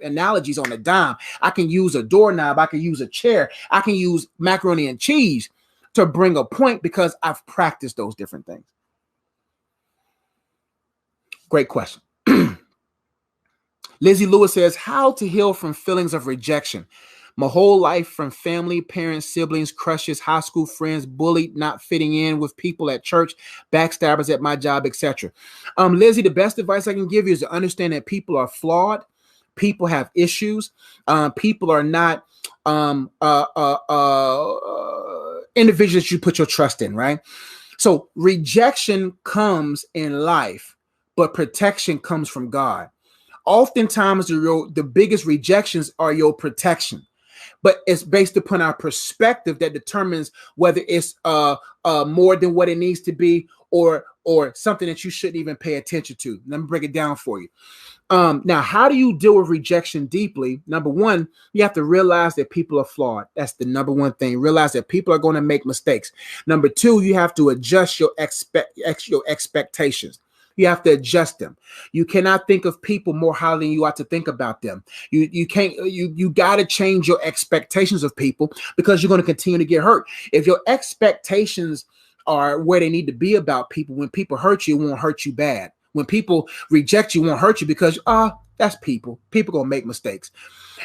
analogies on a dime. I can use a doorknob. I can use a chair. I can use macaroni and cheese to bring a point because I've practiced those different things. Great question. Lizzie Lewis says, how to heal from feelings of rejection. My whole life, from family, parents, siblings, crushes, high school friends, bullied, not fitting in with people at church, backstabbers at my job, etc. Lizzie, the best advice I can give you is to understand that people are flawed. People have issues. People are not individuals that you put your trust in, right? So rejection comes in life, but protection comes from God. Oftentimes, the biggest rejections are your protection, but it's based upon our perspective that determines whether it's more than what it needs to be, or something that you shouldn't even pay attention to. Let me break it down for you. Now, how do you deal with rejection deeply? Number one, you have to realize that people are flawed. That's the number one thing. Realize that people are going to make mistakes. Number two, you have to adjust your expectations. You have to adjust them. You cannot think of people more highly than you ought to think about them. You got to change your expectations of people, because you're going to continue to get hurt. If your expectations are where they need to be about people, when people hurt you, it won't hurt you bad. When people reject you, it won't hurt you, because that's people. People gonna make mistakes.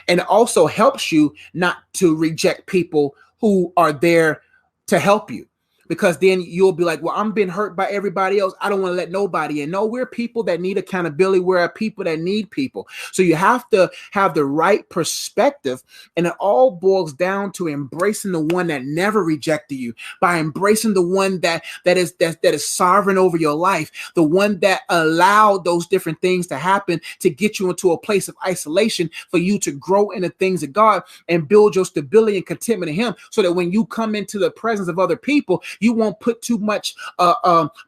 And it also helps you not to reject people who are there to help you, because then you'll be like, well, I'm being hurt by everybody else. I don't want to let nobody in. No, we're people that need accountability. We're people that need people. So you have to have the right perspective. And it all boils down to embracing the one that never rejected you, by embracing the one that is sovereign over your life, the one that allowed those different things to happen to get you into a place of isolation for you to grow in the things of God and build your stability and contentment in Him, so that when you come into the presence of other people, you won't put too much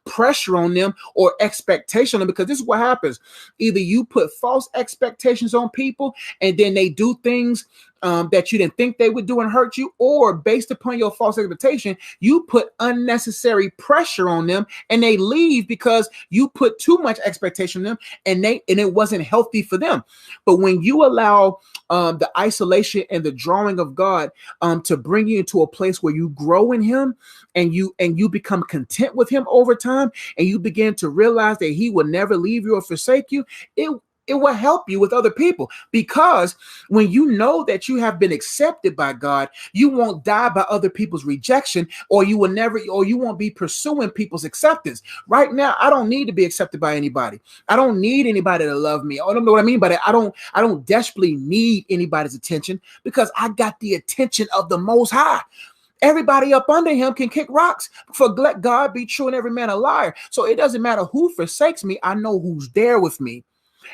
pressure on them or expectation on them, because this is what happens. Either you put false expectations on people and then they do things that you didn't think they would do and hurt you, or based upon your false expectation, you put unnecessary pressure on them and they leave because you put too much expectation on them and it wasn't healthy for them. But when you allow the isolation and the drawing of God to bring you into a place where you grow in Him and you become content with Him over time, and you begin to realize that He will never leave you or forsake you, it will help you with other people, because when you know that you have been accepted by God, you won't die by other people's rejection, or you won't be pursuing people's acceptance. Right now, I don't need to be accepted by anybody. I don't need anybody to love me. I don't know what I mean by that. I don't desperately need anybody's attention, because I got the attention of the Most High. Everybody up under Him can kick rocks, for let God be true and every man a liar. So it doesn't matter who forsakes me. I know who's there with me.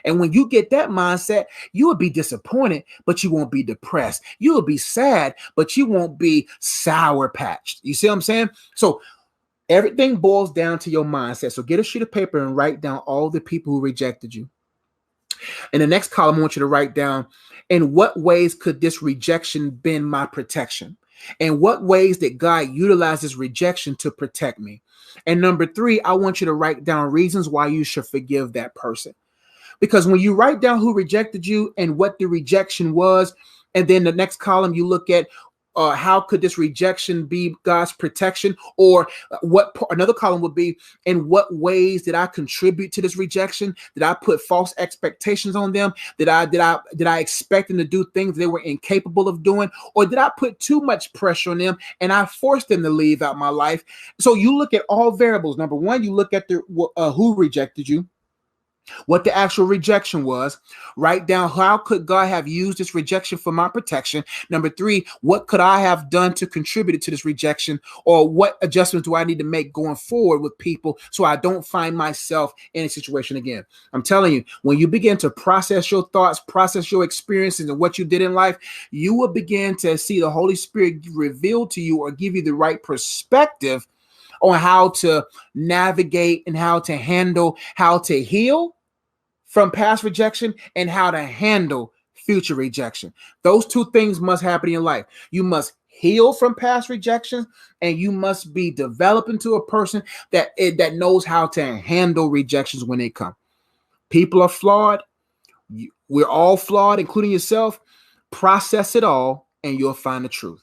And when you get that mindset, you will be disappointed, but you won't be depressed. You will be sad, but you won't be sour patched. You see what I'm saying? So everything boils down to your mindset. So get a sheet of paper and write down all the people who rejected you. In the next column, I want you to write down, in what ways could this rejection been my protection? In what ways did God utilize this rejection to protect me? And number 3, I want you to write down reasons why you should forgive that person. Because when you write down who rejected you and what the rejection was, and then the next column you look at how could this rejection be God's protection, or another column would be, in what ways did I contribute to this rejection? Did I put false expectations on them? Did I expect them to do things they were incapable of doing, or did I put too much pressure on them and I forced them to leave out my life? So you look at all variables. Number 1, you look at who rejected you, what the actual rejection was. Write down, how could God have used this rejection for my protection? Number 3, what could I have done to contribute to this rejection, or what adjustments do I need to make going forward with people so I don't find myself in a situation again? I'm telling you, when you begin to process your thoughts, process your experiences and what you did in life, you will begin to see the Holy Spirit reveal to you or give you the right perspective on how to navigate and how to handle, how to heal from past rejection and how to handle future rejection. Those 2 things must happen in your life. You must heal from past rejections, and you must be developing to a person that knows how to handle rejections when they come. People are flawed. We're all flawed, including yourself. Process it all, and you'll find the truth.